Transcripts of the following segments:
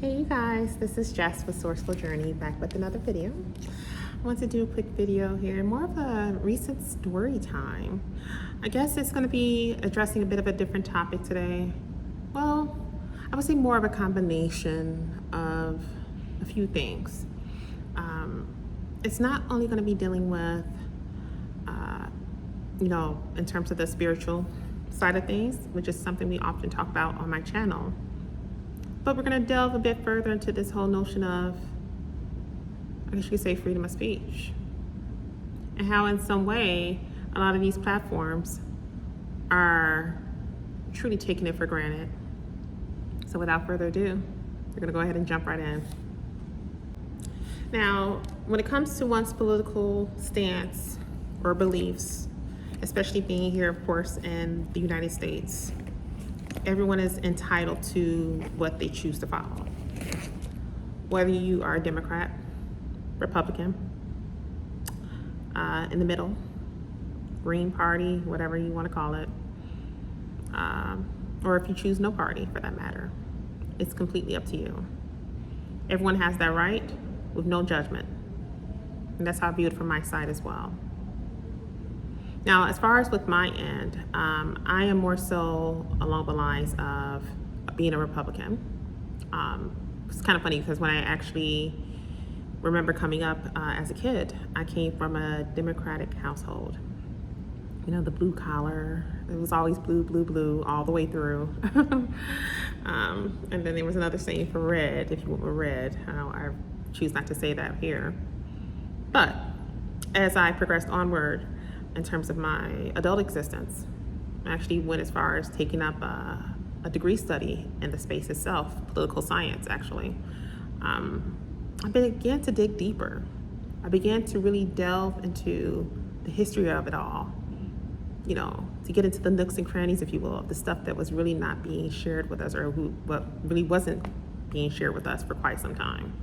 Hey you guys, this is Jess with Sourceful Journey back with another video. I want to do a quick video here, more of a recent story time. I guess it's going to be addressing a bit of a different topic today. Well, I would say more of a combination of a few things. It's not only going to be dealing with, in terms of the spiritual side of things, which is something we often talk about on my channel. But we're going to delve a bit further into this whole notion of, I guess you could say, freedom of speech. And how in some way, a lot of these platforms are truly taking it for granted. So without further ado, we're going to go ahead and jump right in. Now, when it comes to one's political stance or beliefs, especially being here, of course, in the United States, everyone is entitled to what they choose to follow. Whether you are a Democrat, Republican, in the middle, Green Party, whatever you want to call it, or if you choose no party for that matter, it's completely up to you. Everyone has that right with no judgment. And that's how I view it from my side as well. Now, as far as with my end, I am more so along the lines of being a Republican. It's kind of funny because when I actually remember coming up as a kid, I came from a Democratic household. You know, the blue collar, it was always blue, blue, blue all the way through. And then there was another saying for red, if you went with red. I choose not to say that here. But as I progressed onward, in terms of my adult existence, I actually went as far as taking up a degree study in the space itself, political science actually. I began to dig deeper. I began to really delve into the history of it all, to get into the nooks and crannies, if you will, of the stuff that was really not being shared with us, or what really wasn't being shared with us for quite some time.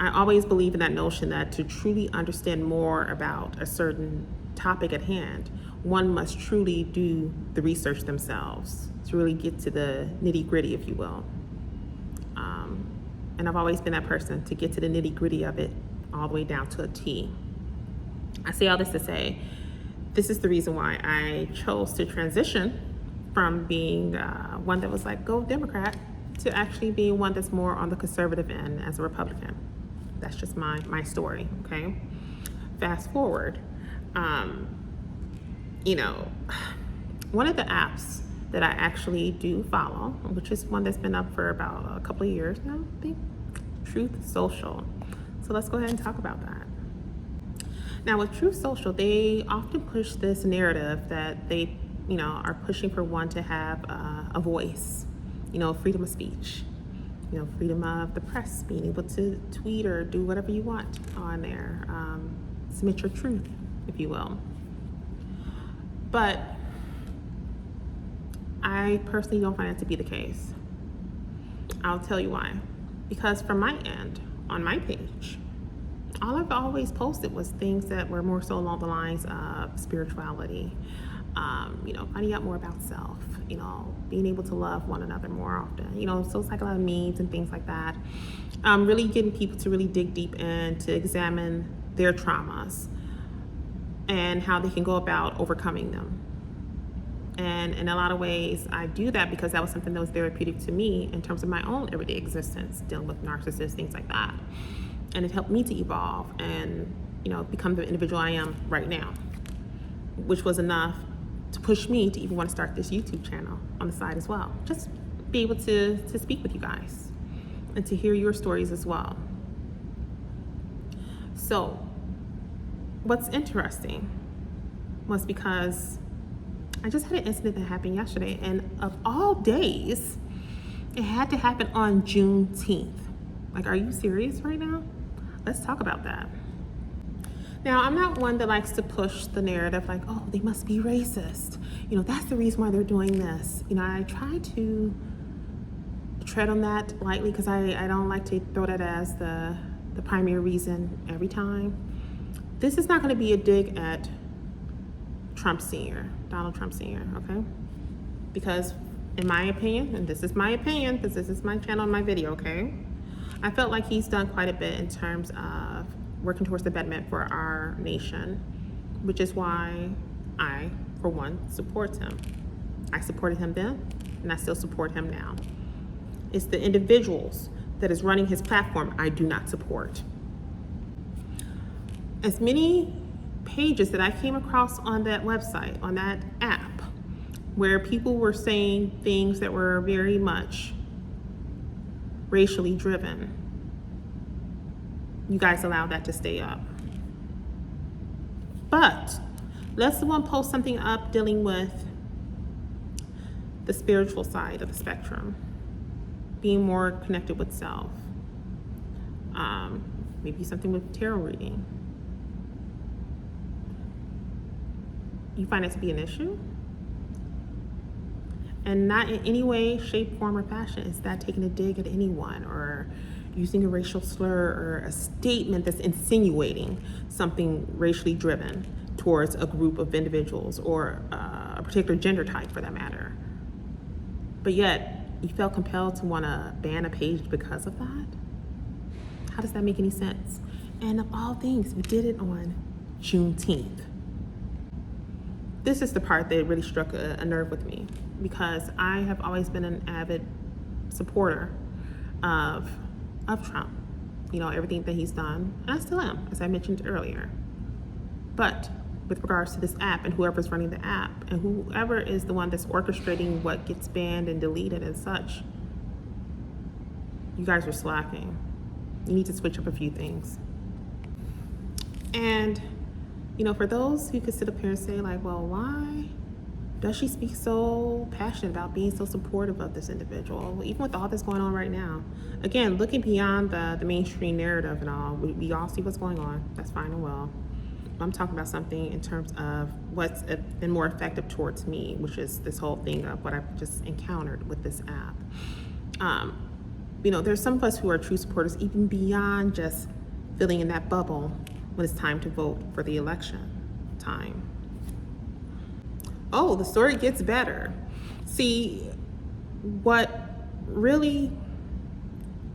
I always believe in that notion that to truly understand more about a certain topic at hand, one must truly do the research themselves to really get to the nitty-gritty, if you will. And I've always been that person to get to the nitty-gritty of it all the way down to a T. I say all this to say, this is the reason why I chose to transition from being one that was like, go Democrat, to actually being one that's more on the conservative end as a Republican. That's just my story, okay? Fast forward. One of the apps that I actually do follow, which is one that's been up for about a couple of years now, I think, Truth Social. So let's go ahead and talk about that. Now with Truth Social, they often push this narrative that they, are pushing for one to have a voice, freedom of speech, freedom of the press, being able to tweet or do whatever you want on there, submit your truth, if you will. But I personally don't find that to be the case. I'll tell you why. Because from my end, on my page, all I've always posted was things that were more so along the lines of spirituality, finding out more about self, being able to love one another more often, so it's like a lot of memes and things like that. Really getting people to really dig deep in, to examine their traumas and how they can go about overcoming them. And in a lot of ways, I do that because that was something that was therapeutic to me in terms of my own everyday existence, dealing with narcissists, things like that. And it helped me to evolve and, become the individual I am right now, which was enough to push me to even want to start this YouTube channel on the side as well. Just be able to speak with you guys and to hear your stories as well. So what's interesting was because I just had an incident that happened yesterday, and of all days, it had to happen on Juneteenth. Like, are you serious right now? Let's talk about that. Now, I'm not one that likes to push the narrative like, oh, they must be racist. That's the reason why they're doing this. I try to tread on that lightly because I don't like to throw that as the primary reason every time. This is not going to be a dig at Trump Sr., Donald Trump Sr., okay? Because in my opinion, and this is my opinion because this is my channel and my video, okay? I felt like he's done quite a bit in terms of working towards the betterment for our nation, which is why I, for one, support him. I supported him then, and I still support him now. It's the individuals that is running his platform I do not support. As many pages that I came across on that website, on that app, where people were saying things that were very much racially driven, you guys allowed that to stay up. But let's someone post something up dealing with the spiritual side of the spectrum, being more connected with self, maybe something with tarot reading. You find it to be an issue? And not in any way, shape, form, or fashion is that taking a dig at anyone or using a racial slur or a statement that's insinuating something racially driven towards a group of individuals or a particular gender type for that matter. But yet, you felt compelled to want to ban a page because of that? How does that make any sense? And of all things, we did it on Juneteenth. This is the part that really struck a nerve with me, because I have always been an avid supporter of Trump. You know, everything that he's done, and I still am, as I mentioned earlier. But with regards to this app and whoever's running the app and whoever is the one that's orchestrating what gets banned and deleted and such, you guys are slacking. You need to switch up a few things. And, you know, for those who could sit up here and say like, well, why does she speak so passionate about being so supportive of this individual, even with all that's going on right now? Again, looking beyond the mainstream narrative and all, we all see what's going on. That's fine and well. I'm talking about something in terms of what's been more effective towards me, which is this whole thing of what I've just encountered with this app. You know, there's some of us who are true supporters, even beyond just filling in that bubble when it's time to vote for the election time. Oh, the story gets better. See, what really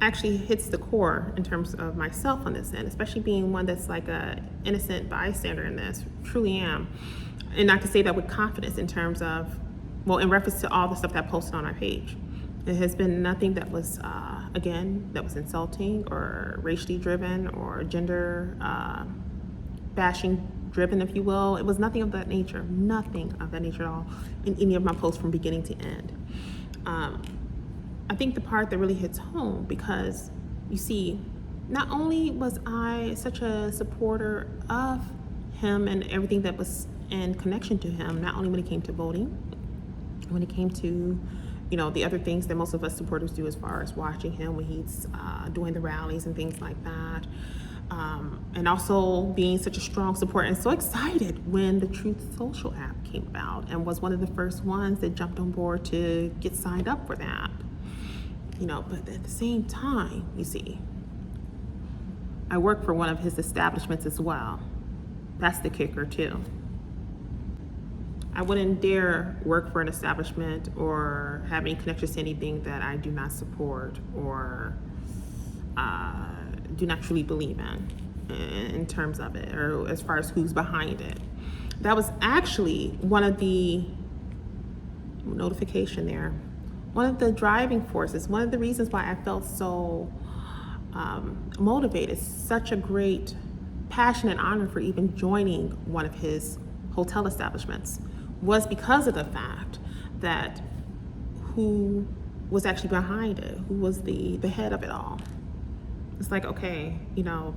actually hits the core in terms of myself on this end, especially being one that's like a innocent bystander in this, truly am. And I can say that with confidence in terms of, well, in reference to all the stuff that I posted on my page. It has been nothing that was, again, that was insulting or racially driven or gender bashing driven, if you will. It was nothing of that nature, nothing of that nature at all in any of my posts from beginning to end. I think the part that really hits home, because you see, not only was I such a supporter of him and everything that was in connection to him, not only when it came to voting, when it came to, you know, the other things that most of us supporters do as far as watching him when he's doing the rallies and things like that. And also being such a strong supporter and so excited when the Truth Social app came about and was one of the first ones that jumped on board to get signed up for that. You know, but at the same time, you see, I work for one of his establishments as well. That's the kicker too. I wouldn't dare work for an establishment or have any connections to anything that I do not support or do not truly believe in terms of it, or as far as who's behind it. That was actually one of the notification there. One of the driving forces, one of the reasons why I felt so motivated, such a great passion and honor for even joining one of his hotel establishments, was because of the fact that who was actually behind it, who was the head of it all. It's like, okay, you know,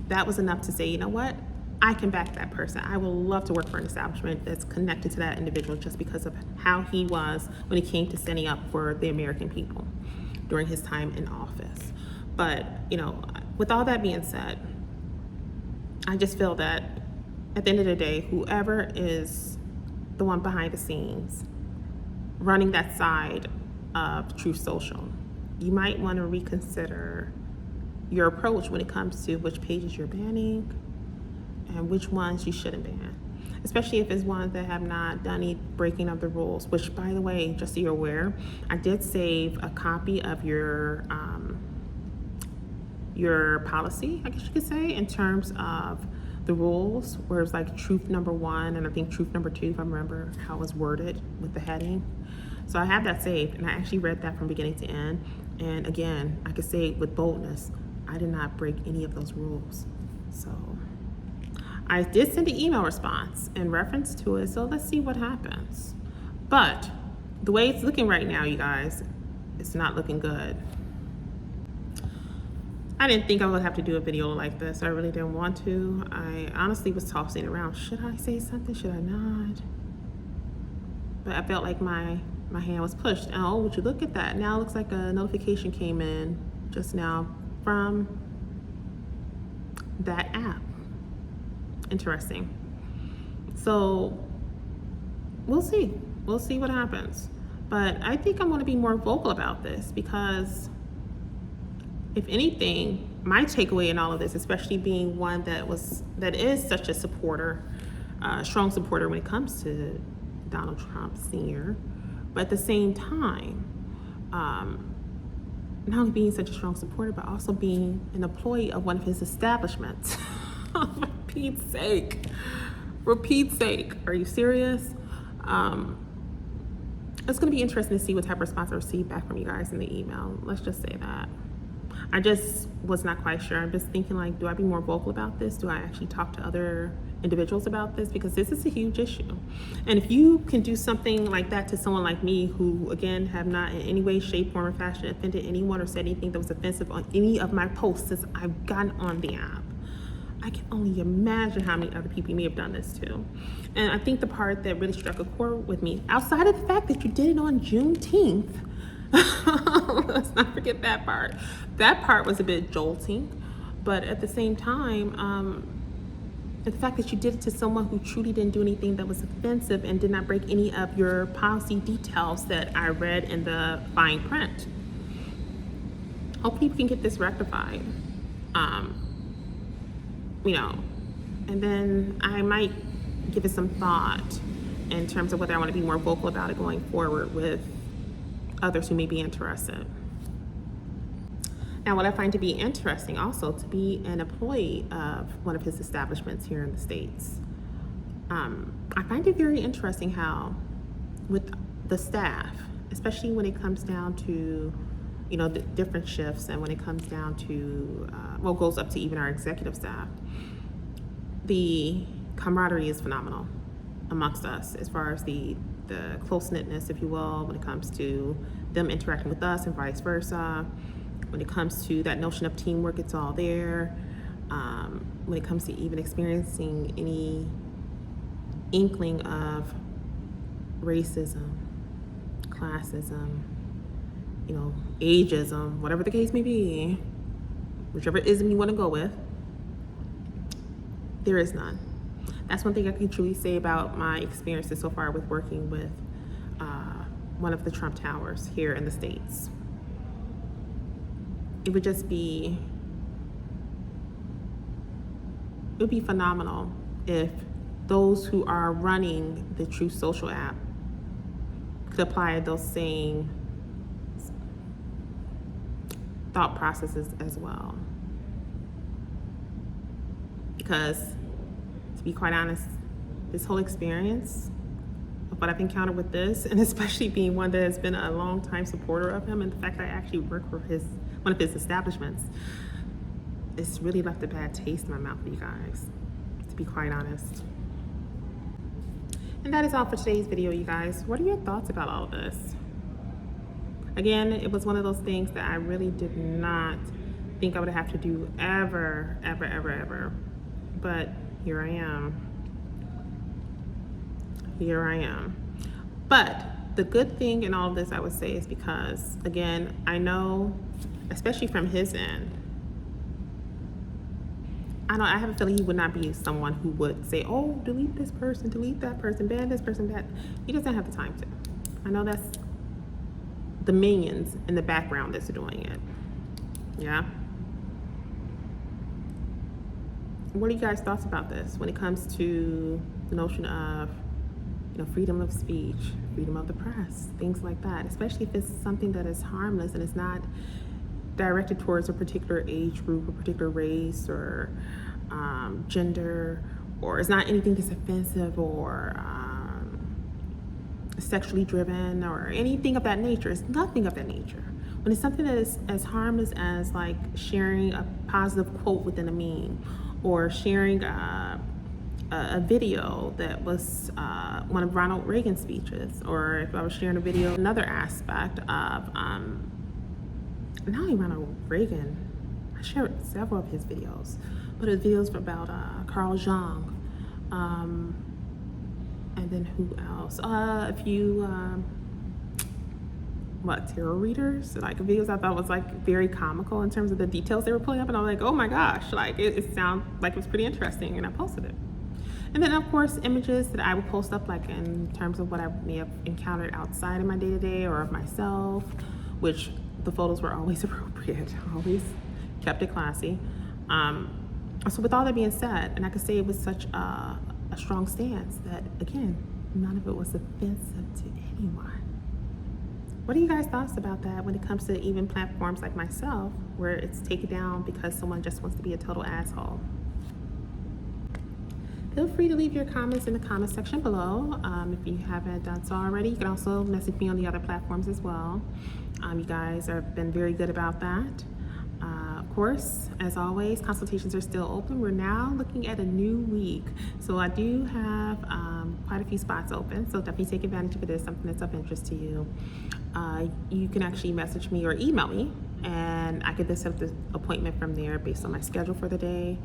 that was enough to say, you know what? I can back that person. I would love to work for an establishment that's connected to that individual just because of how he was when it came to standing up for the American people during his time in office. But, you know, with all that being said, I just feel that at the end of the day, whoever is the one behind the scenes running that side of Truth Social, you might want to reconsider your approach when it comes to which pages you're banning and which ones you shouldn't ban, especially if it's ones that have not done any breaking of the rules, which, by the way, just so you're aware, I did save a copy of your your policy, I guess you could say, in terms of the rules, where it's like truth number 1 and I think truth number 2, if I remember how it was worded with the heading. So I have that saved, and I actually read that from beginning to end. And again, I could say with boldness, I did not break any of those rules. So I did send an email response in reference to it, so let's see what happens. But the way it's looking right now, you guys, it's not looking good. I didn't think I would have to do a video like this. I really didn't want to. I honestly was tossing around. Should I say something? Should I not? But I felt like my hand was pushed. And oh, would you look at that? Now it looks like a notification came in just now from that app. Interesting. So we'll see. We'll see what happens. But I think I'm going to be more vocal about this, because if anything, my takeaway in all of this, especially being one that is such a supporter, strong supporter when it comes to Donald Trump Sr., but at the same time, not only being such a strong supporter, but also being an employee of one of his establishments. For Pete's sake. For Pete's sake. Are you serious? It's going to be interesting to see what type of response I receive back from you guys in the email. Let's just say that. I just was not quite sure. I'm just thinking, like, do I be more vocal about this? Do I actually talk to other individuals about this? Because this is a huge issue. And if you can do something like that to someone like me, who, again, have not in any way, shape, form, or fashion offended anyone or said anything that was offensive on any of my posts since I've gotten on the app, I can only imagine how many other people you may have done this to. And I think the part that really struck a chord with me, outside of the fact that you did it on Juneteenth, let's not forget that part. That part was a bit jolting, but at the same time, the fact that you did it to someone who truly didn't do anything that was offensive and did not break any of your policy details that I read in the fine print. Hopefully we can get this rectified. And then I might give it some thought in terms of whether I want to be more vocal about it going forward with others who may be interested. Now, what I find to be interesting also, to be an employee of one of his establishments here in the States, I find it very interesting how with the staff, especially when it comes down to, the different shifts, and when it comes down to, goes up to even our executive staff, the camaraderie is phenomenal amongst us as far as the close-knitness, if you will, when it comes to them interacting with us and vice versa. When it comes to that notion of teamwork, it's all there. When it comes to even experiencing any inkling of racism, classism, ageism, whatever the case may be, whichever ism you want to go with, there is none. That's one thing I can truly say about my experiences so far with working with one of the Trump Towers here in the States. It would be phenomenal if those who are running the Truth Social app could apply those same thought processes as well. Because, to be quite honest, this whole experience of what I've encountered with this, and especially being one that has been a long time supporter of him, and the fact that I actually work for one of his establishments, it's really left a bad taste in my mouth for you guys, to be quite honest. And that is all for today's video, you guys. What are your thoughts about all of this? Again, it was one of those things that I really did not think I would have to do ever. But here I am. But the good thing in all of this, I would say, is because, again, I know, especially from his end, I have a feeling he would not be someone who would say, oh, delete this person, delete that person, ban this person, ban. He doesn't have the time to. I know that's the minions in the background that's doing it. Yeah. What are you guys' thoughts about this when it comes to the notion of, freedom of speech, freedom of the press, things like that, especially if it's something that is harmless and it's not directed towards a particular age group, a particular race, or gender, or it's not anything that's offensive or sexually driven or anything of that nature. It's nothing of that nature. When it's something that is as harmless as like sharing a positive quote within a meme, or sharing a video that was one of Ronald Reagan's speeches, or if I was sharing a video, another aspect of not only Ronald Reagan, I shared several of his videos, but it was videos about Carl Jung, and then who else? A few tarot readers, like videos I thought was like very comical in terms of the details they were pulling up, and I'm like, oh my gosh, like it sounded like it was pretty interesting, and I posted it. And then of course images that I would post up, like in terms of what I may have encountered outside of my day-to-day or of myself, which the photos were always appropriate, always kept it classy. So with all that being said, and I could say it was such a strong stance that, again, none of it was offensive to anyone. What are you guys' thoughts about that when it comes to even platforms like myself, where it's taken down because someone just wants to be a total asshole? Feel free to leave your comments in the comment section below. If you haven't done so already, you can also message me on the other platforms as well. You guys have been very good about that. Of course, as always, consultations are still open. We're now looking at a new week. So I do have quite a few spots open. So definitely take advantage if it is something that's of interest to you. You can actually message me or email me, and I could set up the appointment from there based on my schedule for the day.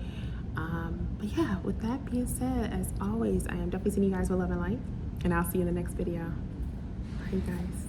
But yeah, with that being said, as always, I am definitely sending you guys with love and light, and I'll see you in the next video. Bye, guys.